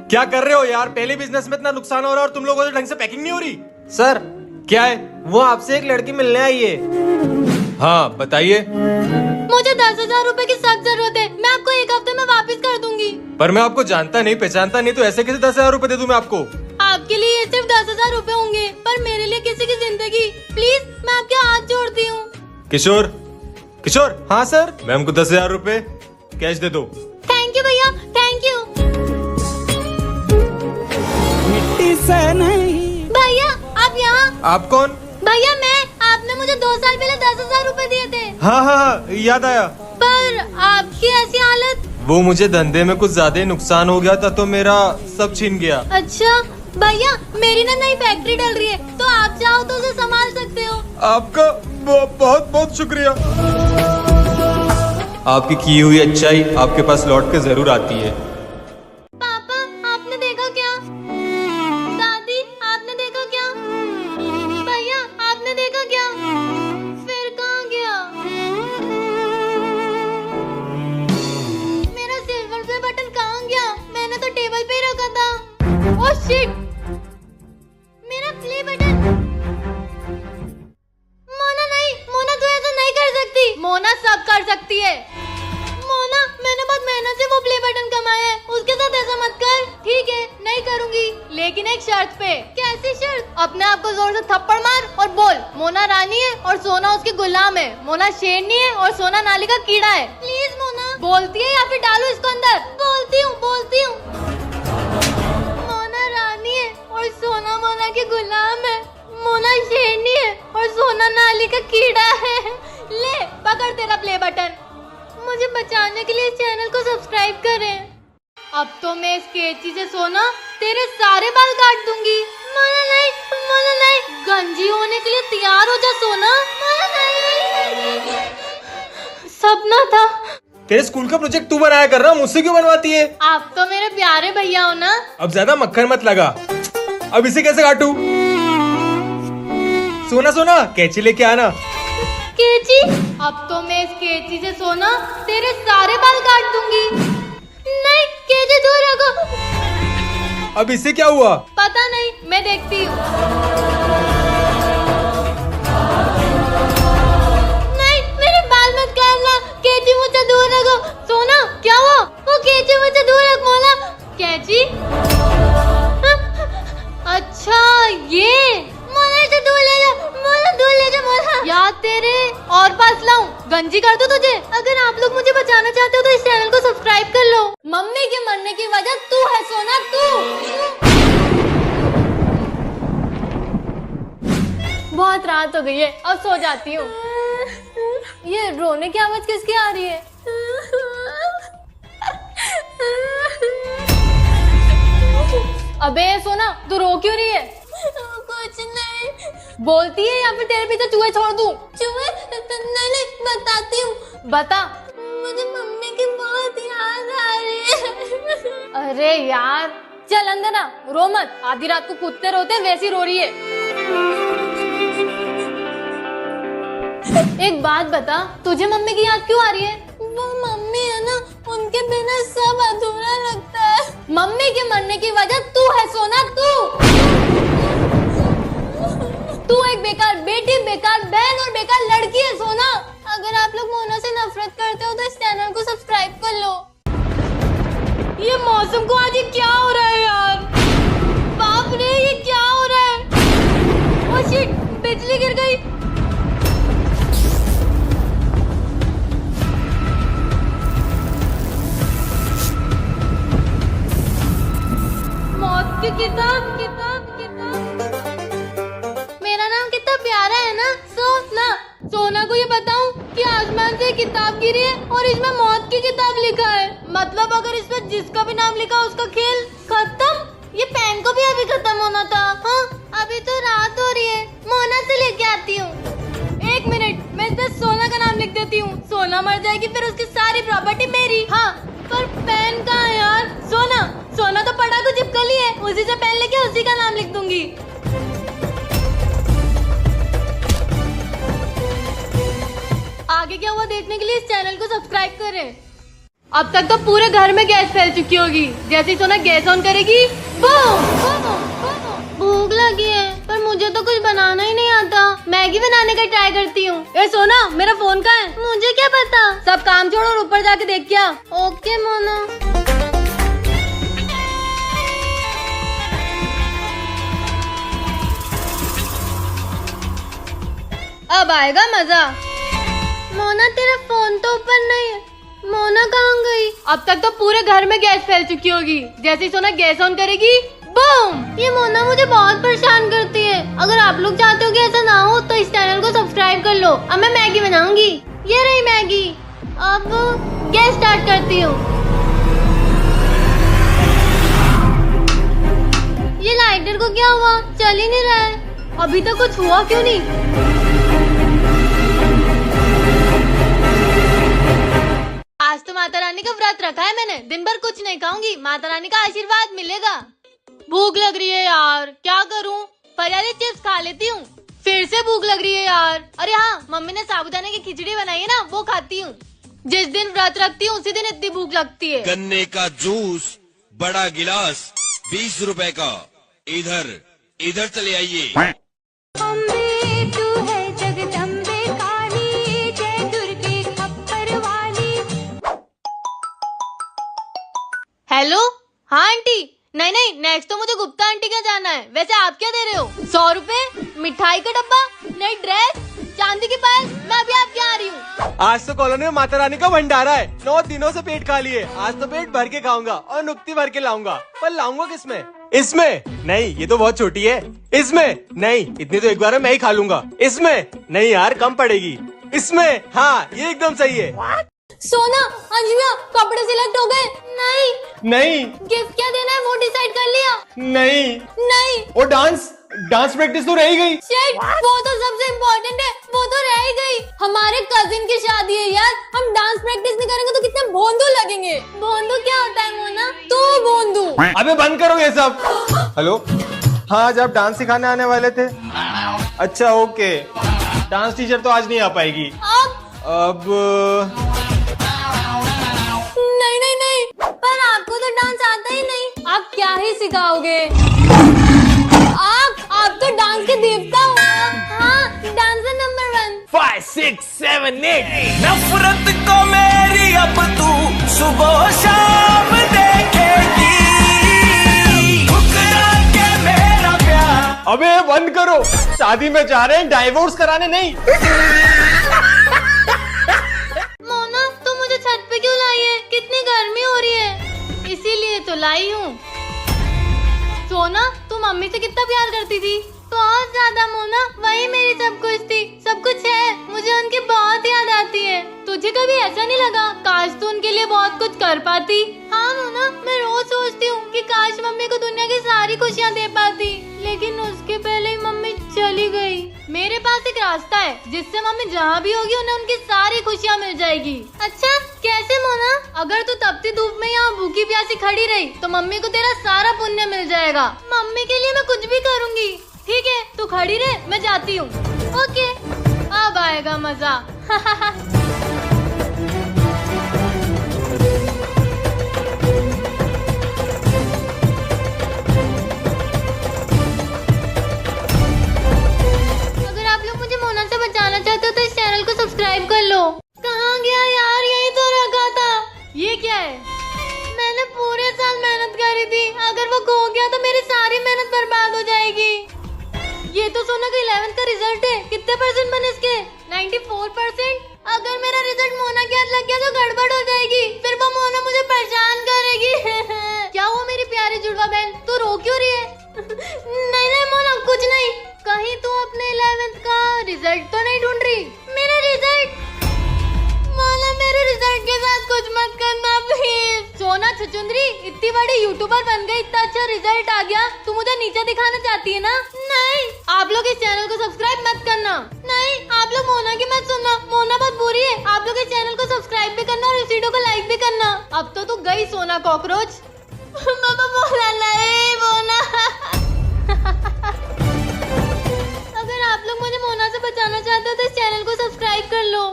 क्या कर रहे हो यार? पहले बिजनेस में इतना नुकसान हो रहा है और तुम लोगों से ढंग से पैकिंग नहीं हो रही। सर क्या है? वो आपसे एक लड़की मिलने आई है। हाँ बताइए। मुझे 10,000 रूपए की सख्त जरूरत है। मैं आपको एक हफ्ते में वापस कर दूंगी। पर मैं आपको जानता नहीं पहचानता नहीं, तो ऐसे कैसे 10,000 रूपए दे दूं मैं आपको? आपके लिए ये सिर्फ 10,000 रूपए होंगे, पर मेरे लिए किसी की जिंदगी। प्लीज मैं आपके हाथ जोड़ती हूँ। किशोर, किशोर, हाँ सर। मैम को 10,000 रूपए कैश दे दो। थैंक यू भैया, थैंक यू। मिट्टी से नहीं। भैया आप यहाँ? आप कौन? भैया मैं, आपने मुझे 2 साल पहले 10,000 रूपए दिए थे। हाँ हाँ हाँ, याद आया। पर आपकी ऐसी हालत। वो मुझे धंधे में कुछ ज्यादा ही नुकसान हो गया था तो मेरा सब छीन गया। अच्छा भैया, मेरी ना नई फैक्ट्री डल रही है, तो आप चाहो तो उसे संभाल सकते हो। आपका बहुत बहुत शुक्रिया। आपकी की हुई अच्छाई आपके पास लौट के जरूर आती है। पापा आपने देखा क्या? दादी आपने देखा क्या? भैया आपने देखा क्या? फिर कहाँ गया मेरा सिल्वर प्ले बटन? कहाँ गया? मैंने तो टेबल पे ही रखा था। ओह शिट, मेरा प्ले बटन। मोना नहीं, मोना तू ऐसा नहीं कर सकती। मोना सब कर सकती है। मोना मैंने बहुत मेहनत से वो प्ले बटन कमाया है, उसके साथ ऐसा मत कर। ठीक है नहीं करूंगी, लेकिन एक शर्त पे। कैसी शर्त? अपने आप को जोर से थप्पड़ मार और बोल मोना रानी है और सोना उसकी गुलाम है। मोना शेरनी है और सोना नाली का कीड़ा है। प्लीज मोना। बोलती है या फिर डालू इसको अंदर? बोलती हूँ बोलती हूँ। मोना रानी है और सोना मोना की गुलाम है। मोना शेरनी है और सोना नाली का कीड़ा है। ले पकड़ तेरा प्ले बटन। मुझे बचाने के लिए इस चैनल को सब्सक्राइब करें। अब तो मैं इस कैंची से सोना तेरे सारे बाल काट दूंगी। मोना नहीं, मोना नहीं, गंजी होने के लिए तैयार हो जा सोना। मोना नहीं, सपना था। तेरे स्कूल का प्रोजेक्ट तू बनाया कर रहा, मुझसे क्यों बनवाती है? आप तो मेरे प्यारे भैया हो ना। अब ज्यादा मक्खन मत लगा। अब इसे कैसे काटूं? सोना सोना कैंची लेके आना। कैंची? अब तो मैं इस कैंची से सोना तेरे सारे बाल काट दूंगी। नहीं, कैंची दूर रखो। अब इससे क्या हुआ? पता नहीं, मैं देखती हूँ। नहीं, मेरे बाल मत काटना। कैंची मुझसे दूर रखो। सोना क्या हुआ? वो कैंची मुझसे दूर रख। मोना कैंची। अच्छा ये मोना से दूर ले जा। मोना दूर ले जा। मोना याद तेरे और पास लाऊं, गंजी कर दूं तुझे। अगर आप लोग मुझे बचाना चाहते हो तो इस चैनल को सब्सक्राइब कर लो। मम्मी के मरने की वजह तू है सोना, तू। बहुत रात हो गई है, अब सो जाती हूँ। ये रोने की आवाज किसकी आ रही है? अबे सोना, तू रो क्यों रही है? कुछ नहीं। बोलती है या फिर तेरे पीछे चूहे छोड़ दूं? चूहे? नहीं, बताती हूँ। बता। मुझे मम्मी की बहुत याद आ रही है। अरे यार चल अंदर ना, रो मत। आधी रात को कुत्ते रोते वैसी रो रही है। एक बात बता, तुझे मम्मी की याद क्यों आ रही है? वो मम्मी है ना, उनके बिना सब अधूरा लगता है। मम्मी के मरने की वजह तू है सोना, तू एक बेकार बेटी, बेकार बहन और बेकार लड़की है सोना। अगर आप लोग मोना से नफरत करते हो तो इस चैनल को सब्सक्राइब कर लो। ये मौसम को आज ये क्या हो रहा है यार? बाप रे ये क्या हो रहा है? ओह शिट, बिजली गिर गई। मौत की किताब, किताब, किताब। मेरा नाम कितना प्यारा है ना, सोना। सोना को ये बताऊं कि आसमान से किताब गिरी है और इसमें मौत की किताब लिखा है। मतलब अगर इसमें जिसका भी नाम लिखा उसका खेल खत्म। ये पेन को भी अभी खत्म होना था। हाँ अभी तो रात हो रही है, मोना से लेके आती हूँ। एक मिनट, मैं इसमें सोना का नाम लिख देती हूँ। सोना मर जाएगी फिर उसकी सारी प्रॉपर्टी मेरी। हाँ पर पेन कहाँ है यार? सोना, सोना तो पड़ा को चिपकली है, उसी से पेन लेके उसी का नाम लिख दूंगी। आगे क्या हुआ देखने के लिए इस चैनल को सब्सक्राइब करें। अब तक तो पूरे घर में गैस फैल चुकी होगी। जैसे ही सोना गैस ऑन करेगी, बूम, बूम, बूम। भूख लगी है पर मुझे तो कुछ बनाना ही नहीं आता। मैगी बनाने का ट्राई करती हूँ। ए सोना, मेरा फोन कहाँ है? मुझे क्या पता। सब काम छोड़ो और ऊपर जाके देख क्या। ओके मोना। अब आएगा मजा। मोना तेरा फोन तो ऊपर नहीं है। मोना कहाँ गई? अब तक तो पूरे घर में गैस फैल चुकी होगी। जैसे ही सोना गैस ऑन करेगी, बूम। ये मोना मुझे बहुत परेशान करती है। अगर आप लोग चाहते हो कि ऐसा ना हो तो इस चैनल को सब्सक्राइब कर लो। अब मैं मैगी बनाऊंगी। ये रही मैगी। अब गैस स्टार्ट करती हूँ। ये लाइटर को क्या हुआ? चल ही नहीं रहा है। अभी तक कुछ हुआ क्यों नहीं? आज तो माता रानी का व्रत रखा है मैंने। दिन भर कुछ नहीं खाऊंगी। माता रानी का आशीर्वाद मिलेगा। भूख लग रही है यार, क्या करूं? फरियाली चिप्स खा लेती हूँ। फिर से भूख लग रही है यार। अरे हाँ, मम्मी ने साबूदाने की खिचड़ी बनाई है ना, वो खाती हूँ। जिस दिन व्रत रखती हूँ उसी दिन इतनी भूख लगती है। गन्ने का जूस बड़ा गिलास 20 रुपए का। इधर इधर चले आइए। हेलो, हाँ आंटी। नहीं नहीं, नेक्स्ट तो मुझे गुप्ता आंटी का जाना है। वैसे आप क्या दे रहे हो? 100 रुपए, मिठाई का डब्बा, नई ड्रेस, चांदी की पायल। मैं अभी आपके यहाँ आ रही हूँ। आज तो कॉलोनी में माता रानी का भंडारा है। 9 दिनों से पेट खाली है। आज तो पेट भर के खाऊंगा और नुक्ती भर के लाऊंगा। पर लाऊंगा किसमें? इसमें नहीं, ये तो बहुत छोटी है। इसमें नहीं, इतनी तो एक बार में मैं ही खा लूंगा। इसमें नहीं यार, कम पड़ेगी। इसमें हाँ, ये एकदम सही है। सोना, अंजुआ, कपड़े सिलेक्ट हो गए? नहीं। गिफ्ट क्या देना है वो डिसाइड कर लिया? नहीं। और डांस प्रैक्टिस तो रह ही गई। शिट, वो तो सबसे इम्पोर्टेंट है, वो तो रह ही गई। हमारे कजिन की शादी है यार। हम डांस प्रैक्टिस नहीं करेंगे तो कितने भोंदू लगेंगे। भोंदू क्या होता है मोना? तू भोंदू। अबे बंद करो ये सब। हेलो, हाँ आज आप डांस सिखाने आने वाले थे? अच्छा ओके। डांस टीचर तो आज नहीं आ पाएगी। अब नहीं, पर आपको तो डांस आता ही नहीं। आप क्या ही सिखाओगे? आप तो डांस के देवता हो। हाँ, डांसर नंबर 1। 5, 6, 7, 8। नफरत को मेरी अब तू सुबह शाम देखेगी। ठुकरा के मेरा प्यार। अबे बंद करो। शादी में जा रहे हैं, डाइवोर्स कराने नहीं। मोना, तुम मुझे छत पे क्यों लाई है? कितनी गर्मी हो रही है। इसीलिए तो लाई हूँ। सोना, तू मम्मी से कितना प्यार करती थी? बहुत ज्यादा मोना, वही मेरी सब कुछ थी। सब कुछ है। मुझे उनकी बहुत याद आती है। तुझे कभी ऐसा नहीं लगा काश तू उनके लिए बहुत कुछ कर पाती? हाँ मोना, मैं रोज सोचती हूँ कि काश मम्मी को दुनिया की सारी खुशियाँ दे पाती। लेकिन उसके पहले ही मम्मी चली गई। मेरे पास एक रास्ता है जिससे मम्मी जहाँ भी होगी उन्हें उनकी सारी खुशियाँ मिल जाएगी। अच्छा, कैसे मोना? अगर तू तपती धूप में यहाँ भूखी प्यासी खड़ी रही तो मम्मी को तेरा सारा पुण्य मिल जाएगा। मम्मी के लिए मैं कुछ भी करूँगी। ठीक है, तू खड़ी रह, मैं जाती हूँ। ओके, अब आएगा मजा। अगर आप लोग मुझे मोना से बचाना चाहते हो तो इस चैनल को सब्सक्राइब कर लो। कहाँ गया यार? यही तो रखा था। ये क्या है? मैंने पूरे साल मेहनत करी थी। अगर वो खो गया तो मेरी सारी मेहनत बर्बाद हो जाएगी। ये तो सोना का 11th का रिजल्ट है। कितने % बने इसके? 94%। अगर मेरा रिजल्ट मोना के हाथ लग गया तो गड़बड़ हो जाएगी। फिर वो मोना मुझे परेशान करेगी। क्या हुआ मेरी प्यारी जुड़वा बहन, तू रो क्यों रही है? नहीं मोना, कुछ नहीं। कहीं तू अपने 11th का रिजल्ट तो नहीं ढूंढ रही? मेरा रिजल्ट? मोना, मेरे रिजल्ट के साथ कुछ मत करना प्लीज। सोना छुचुंदरी, इतनी बड़ी यूट्यूबर बन गई, इतना अच्छा रिजल्ट आ गया, तू मुझे नीचे दिखाना चाहती है ना? नहीं, आप लोग इस चैनल को सब्सक्राइब मत करना। नहीं, आप लोग मोना की मत सुनना। मोना बहुत बुरी है। आप लोग इस चैनल को सब्सक्राइब भी करना और इस वीडियो को लाइक भी करना। अब तो तू गई सोना कॉकरोच। मोना नहीं, मोना। अगर आप लोग मुझे मोना से बचाना चाहते हो तो इस चैनल को सब्सक्राइब कर लो।